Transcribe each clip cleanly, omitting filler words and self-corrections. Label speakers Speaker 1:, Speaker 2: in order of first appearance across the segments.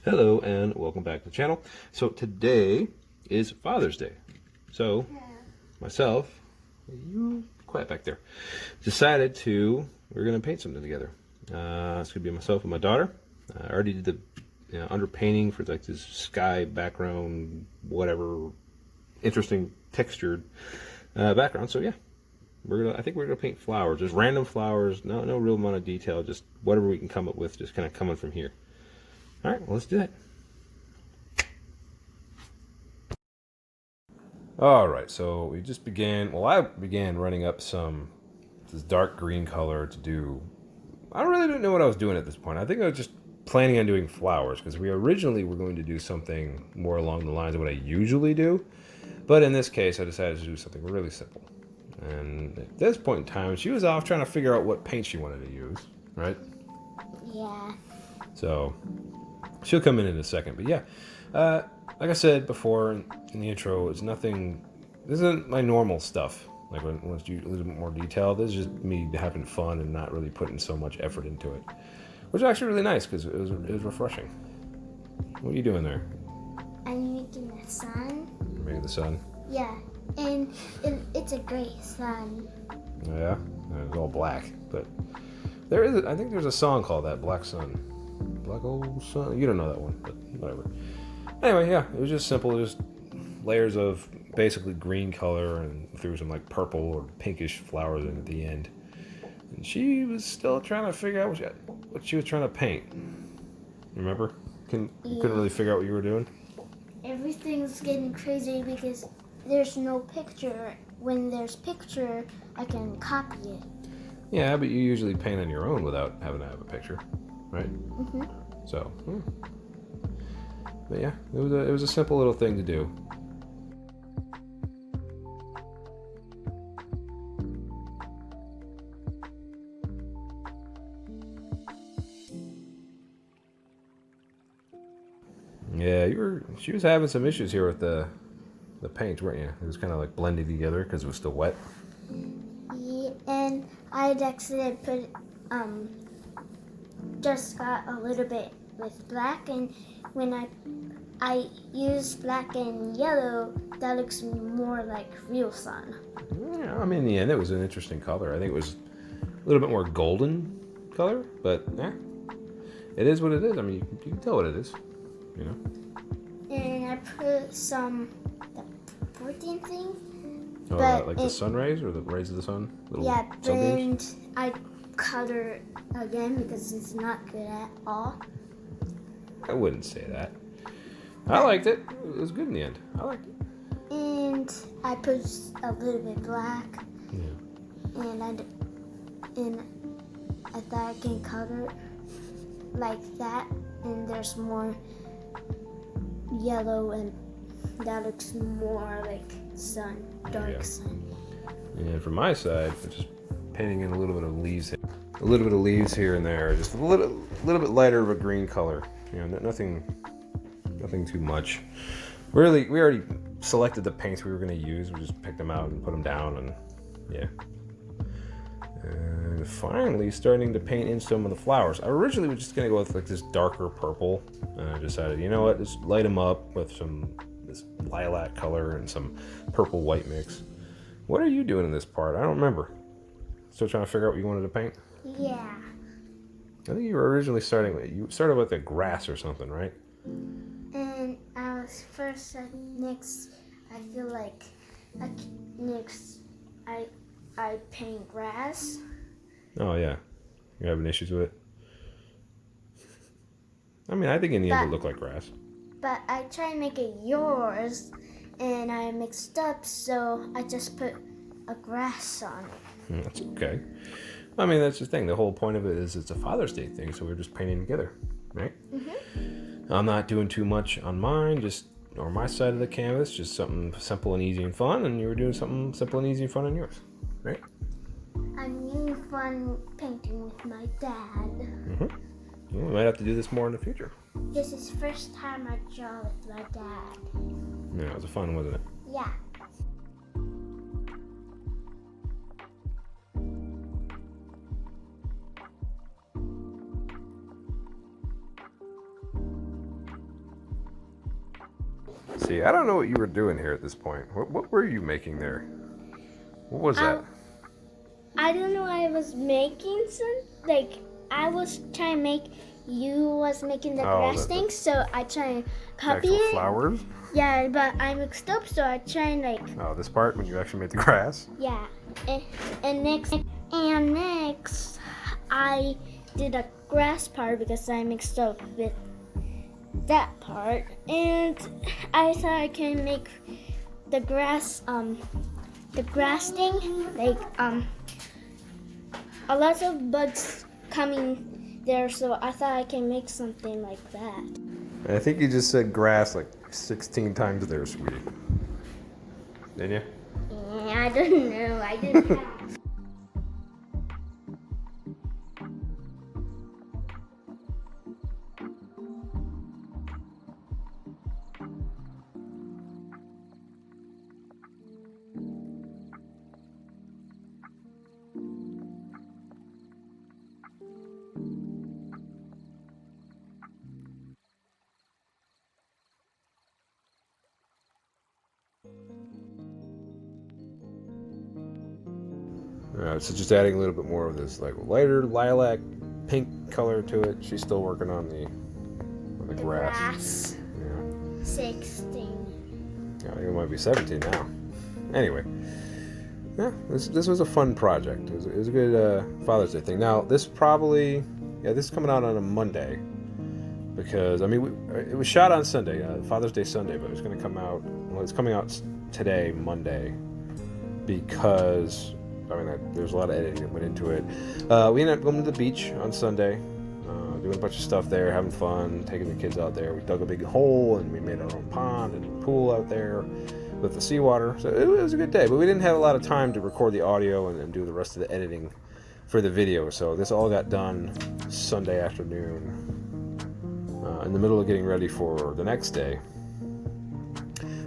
Speaker 1: Hello and welcome back to the channel. So today is Father's Day. So myself, you quiet back there, decided we're gonna paint something together. It's gonna be myself and my daughter. I already did the underpainting for like this sky background, whatever, interesting textured background. So yeah, I think we're gonna paint flowers, just random flowers, no real amount of detail, just whatever we can come up with, just kind of coming from here. All right, well, let's do that. All right, so we just began, well, I began running up this dark green color to do, I really didn't know what I was doing at this point. I think I was just planning on doing flowers because we originally were going to do something more along the lines of what I usually do. But in this case, I decided to do something really simple. And at this point in time, she was off trying to figure out what paint she wanted to use, right?
Speaker 2: Yeah.
Speaker 1: So she'll come in a second, but yeah, like I said before in the intro, it's nothing. This isn't my normal stuff. Like once you a little bit more detail, this is just me having fun and not really putting so much effort into it, which is actually really nice because it was refreshing. What are you doing there?
Speaker 2: I'm making the sun.
Speaker 1: You're making the sun.
Speaker 2: Yeah, and it's a great sun.
Speaker 1: Oh, yeah, it's all black, but I think there's a song called that, Black Sun. Black old sun. You don't know that one, but whatever. Anyway, yeah, it was just simple, just layers of basically green color and threw some like purple or pinkish flowers in at the end. And she was still trying to figure out what she was trying to paint. Remember? You couldn't really figure out what you were doing?
Speaker 2: Everything's getting crazy because there's no picture. When there's picture, I can copy it.
Speaker 1: Yeah, but you usually paint on your own without having to have a picture, right?
Speaker 2: Mm-hmm.
Speaker 1: So, but yeah, it was a simple little thing to do. Yeah, she was having some issues here with the paint, weren't you? It was kind of like blending together because it was still wet.
Speaker 2: Yeah, and I'd actually put just got a little bit with black, and when I use black and yellow, that looks more like real sun.
Speaker 1: Yeah, I mean, in the end, it was an interesting color. I think it was a little bit more golden color, but yeah, it is what it is. I mean, you can tell what it is, you know.
Speaker 2: And I put the protein thing.
Speaker 1: Oh,
Speaker 2: but
Speaker 1: like the sun rays or the rays of the sun?
Speaker 2: Yeah,
Speaker 1: sunbeams?
Speaker 2: and I color again because it's not good at all.
Speaker 1: I wouldn't say that. I liked it. It was good in the end. I liked it.
Speaker 2: And I put a little bit black.
Speaker 1: Yeah.
Speaker 2: And I thought I can color like that, and there's more yellow, and that looks more like sun, dark sun.
Speaker 1: And from my side, I'm just painting in a little bit of leaves, here and there, just a little bit lighter of a green color. You know, nothing too much. Really, we already selected the paints we were going to use. We just picked them out and put them down, and yeah. And finally, starting to paint in some of the flowers. I originally was just going to go with like this darker purple, and I decided, you know what, just light them up with this lilac color and some purple white mix. What are you doing in this part? I don't remember. Still trying to figure out what you wanted to paint?
Speaker 2: Yeah.
Speaker 1: I think you were originally you started with the grass or something, right?
Speaker 2: And I was first next. I feel like next I paint grass.
Speaker 1: Oh yeah, you're having issues with it. I mean, I think in the end it looked like grass.
Speaker 2: But I tried to make it yours, and I mixed up, so I just put a grass on it.
Speaker 1: That's okay. I mean, that's the thing. The whole point of it is it's a Father's Day thing, so we're just painting together, right? Mm-hmm. I'm not doing too much on mine, or my side of the canvas, just something simple and easy and fun, and you were doing something simple and easy and fun on yours, right?
Speaker 2: I'm having fun painting with my dad.
Speaker 1: Mm-hmm. Well, we might have to do this more in the future.
Speaker 2: This is the first time I draw with my dad.
Speaker 1: Yeah, it was fun, wasn't it?
Speaker 2: Yeah.
Speaker 1: See, I don't know what you were doing here at this point. What were you making there? What was that?
Speaker 2: I don't know. I was making I was trying to make. You was making the grass thing, so I try to copy
Speaker 1: Actual
Speaker 2: it.
Speaker 1: flowers?
Speaker 2: Yeah, but I mixed up, so I try and
Speaker 1: Oh, this part when you actually made the grass?
Speaker 2: Yeah, and next I did a grass part because I mixed up with that part, and I thought I can make the grass thing a lot of bugs coming there, so I thought I can make something like that.
Speaker 1: I think you just said grass like 16 times there, sweetie. Didn't you?
Speaker 2: Yeah, I don't know. I didn't have.
Speaker 1: So just adding a little bit more of this like lighter lilac pink color to it. She's still working on the grass. Yeah.
Speaker 2: 16.
Speaker 1: Yeah, I think it might be 17 now. Anyway, yeah, this was a fun project. It was a good Father's Day thing. Now this is coming out on a Monday because I mean it was shot on Sunday, Father's Day Sunday, but it's going to come out. Well, it's coming out today, Monday, because. I mean, there's a lot of editing that went into it. We ended up going to the beach on Sunday, doing a bunch of stuff there, having fun, taking the kids out there. We dug a big hole and we made our own pond and pool out there with the seawater. So it was a good day, but we didn't have a lot of time to record the audio and do the rest of the editing for the video. So this all got done Sunday afternoon, in the middle of getting ready for the next day.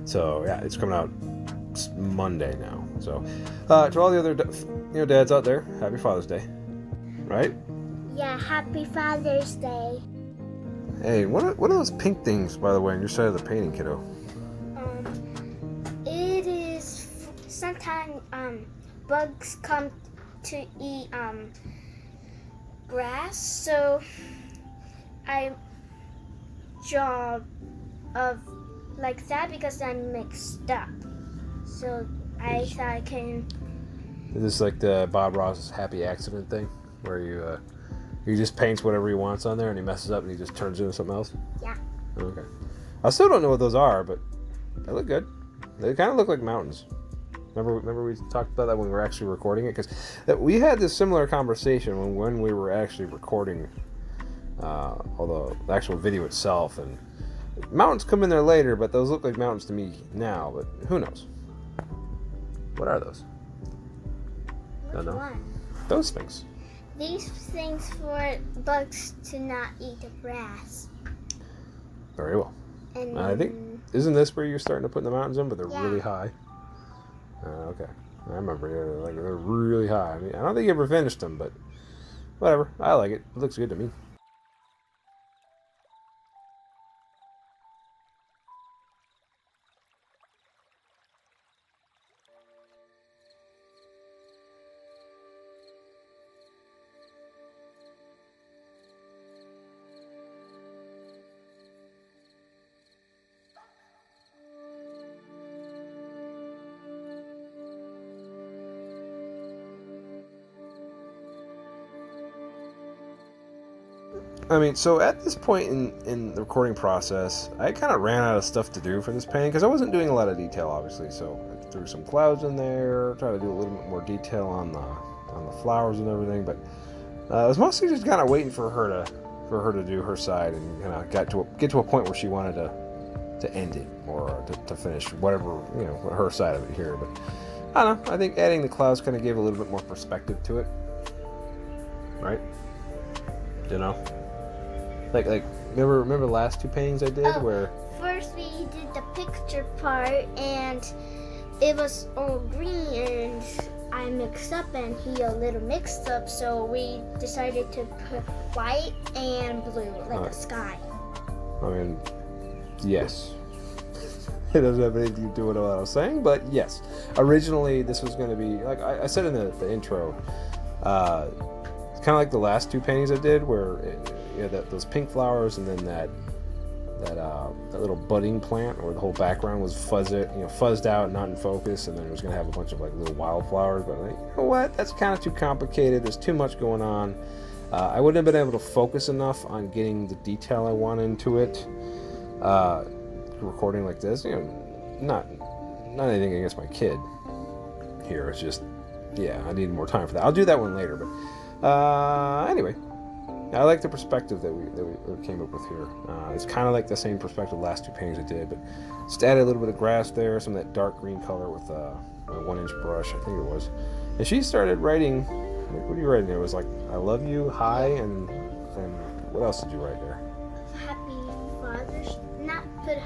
Speaker 1: So yeah, it's coming out Monday now. So to all the other dads out there, happy Father's Day, right?
Speaker 2: Yeah, happy Father's Day.
Speaker 1: Hey, what are those pink things, by the way, on your side of the painting, kiddo?
Speaker 2: It is sometimes bugs come to eat grass, so I draw of like that because I'm mixed up. So I thought I can.
Speaker 1: Is this like the Bob Ross happy accident thing, where he just paints whatever he wants on there and he messes up and he just turns into something else?
Speaker 2: Yeah.
Speaker 1: Okay. I still don't know what those are, but they look good. They kind of look like mountains. Remember we talked about that when we were actually recording it, because we had this similar conversation when we were actually recording the actual video itself, and mountains come in there later, but those look like mountains to me now. But who knows? What are those?
Speaker 2: Which one?
Speaker 1: Those things.
Speaker 2: These things for bugs to not eat the grass.
Speaker 1: Very well.
Speaker 2: And
Speaker 1: I think, isn't this where you're starting to put the mountains in, but they're really high? Okay. I remember, they're really high. I mean, I don't think you ever finished them, but whatever. I like it. It looks good to me. I mean, so at this point in the recording process, I kind of ran out of stuff to do for this painting because I wasn't doing a lot of detail, obviously. So I threw some clouds in there, tried to do a little bit more detail on the flowers and everything. But I was mostly just kind of waiting for her to do her side, and kind of get to a point where she wanted to end it or to finish whatever her side of it here. But I don't know. I think adding the clouds kind of gave a little bit more perspective to it, right? Like remember the last two paintings I did where
Speaker 2: first we did the picture part and it was all green and I mixed up and he a little mixed up, so we decided to put white and blue like the sky.
Speaker 1: I mean, yes. It doesn't have anything to do with what I was saying, but yes. Originally, this was going to be, like I said in the intro, it's kind of like the last two paintings I did, where you had those pink flowers, and then that little budding plant, where the whole background was fuzzed out, not in focus, and then it was going to have a bunch of like little wildflowers. But like, you know what? That's kind of too complicated. There's too much going on. I wouldn't have been able to focus enough on getting the detail I want into it. Recording like this, not anything against my kid here. It's just, yeah, I need more time for that. I'll do that one later. But anyway, I like the perspective that we came up with here. It's kind of like the same perspective the last two paintings I did, but just added a little bit of grass there, some of that dark green color with my 1-inch brush, I think it was. And she started writing. What are you writing there? It was like, I love you, hi, and what else did you write there?
Speaker 2: Happy Father's, not put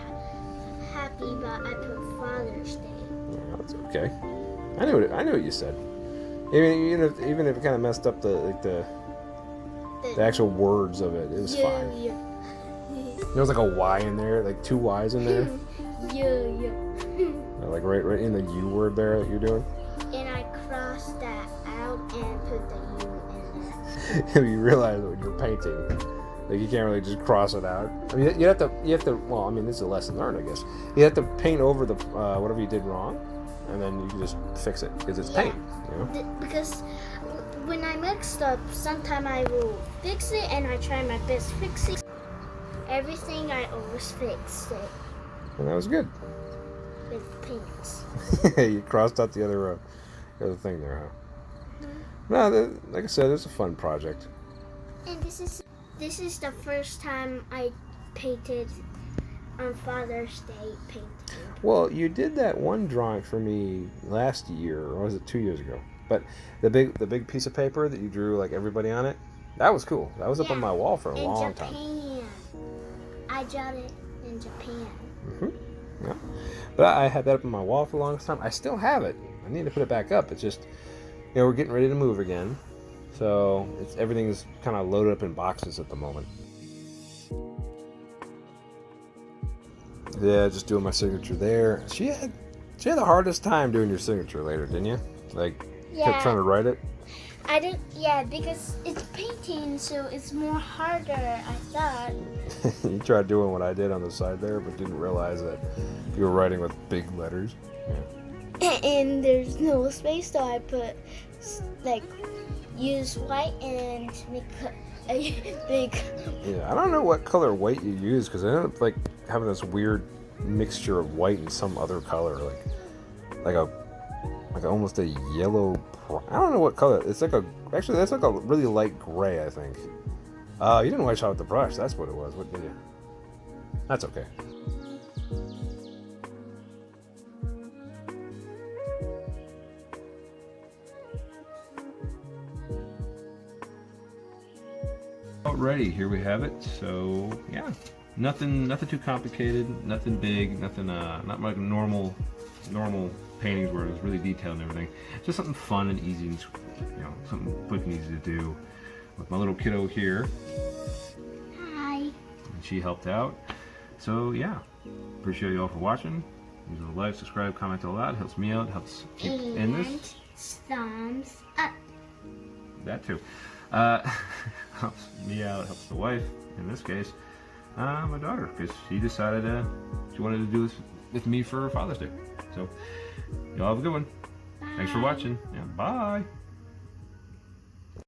Speaker 2: happy, but I put Father's Day.
Speaker 1: Oh, that's okay. I knew what you said. Even if it kind of messed up the actual words of it, it was fine.
Speaker 2: Yeah.
Speaker 1: There was like a Y in there, like 2 Y's in there.
Speaker 2: Yeah.
Speaker 1: Like right in the U word there that you're doing.
Speaker 2: And I crossed that out and put the U in there.
Speaker 1: You realize that when you're painting, like, you can't really just cross it out. I mean, you have to. Well, I mean, this is a lesson learned, I guess. You have to paint over the whatever you did wrong, and then you can just fix it because it's paint.
Speaker 2: Because when I mixed up, sometimes I will fix it, and I try my best fixing everything. I always fix it.
Speaker 1: And that was good.
Speaker 2: With paints.
Speaker 1: You crossed out the other thing there, huh? Mm-hmm. No, like I said, it's a fun project.
Speaker 2: And this is the first time I painted on Father's Day painting.
Speaker 1: Well, you did that one drawing for me last year, or was it 2 years ago? But the big piece of paper that you drew like everybody on it, that was cool. That was up on my wall for a long time.
Speaker 2: In Japan. I drew it in Japan.
Speaker 1: Mm-hmm. Yeah. But I had that up on my wall for the longest time. I still have it. I need to put it back up. It's just, we're getting ready to move again. So everything's kind of loaded up in boxes at the moment. Yeah, just doing my signature there. She had the hardest time doing your signature later, didn't you? Like, kept trying to write it.
Speaker 2: I didn't. Yeah, because it's painting, so it's more harder. I thought.
Speaker 1: You tried doing what I did on the side there, but didn't realize that you were writing with big letters. Yeah.
Speaker 2: And there's no space, so I put use white and make a big.
Speaker 1: Yeah, I don't know what color white you use, because I ended up like having this weird mixture of white and some other color, like almost a yellow. I don't know what color. It's like actually that's like a really light gray, I think. You didn't wash out with the brush. That's what it was. What did you? That's okay. Alrighty, here we have it. So yeah, nothing too complicated, nothing big, nothing not like normal paintings where it was really detailed and everything. Just something fun and easy, and something quick and easy to do. With my little kiddo here.
Speaker 2: Hi.
Speaker 1: And she helped out. So yeah, appreciate you all for watching. Use a like, subscribe, comment all that. Helps me out. Helps keep in this.
Speaker 2: Thumbs up.
Speaker 1: That too. Helps me out. Helps the wife. In this case, my daughter, because she decided she wanted to do this with me for Father's Day. So, y'all have a good one.
Speaker 2: Bye.
Speaker 1: Thanks for watching. Yeah, bye.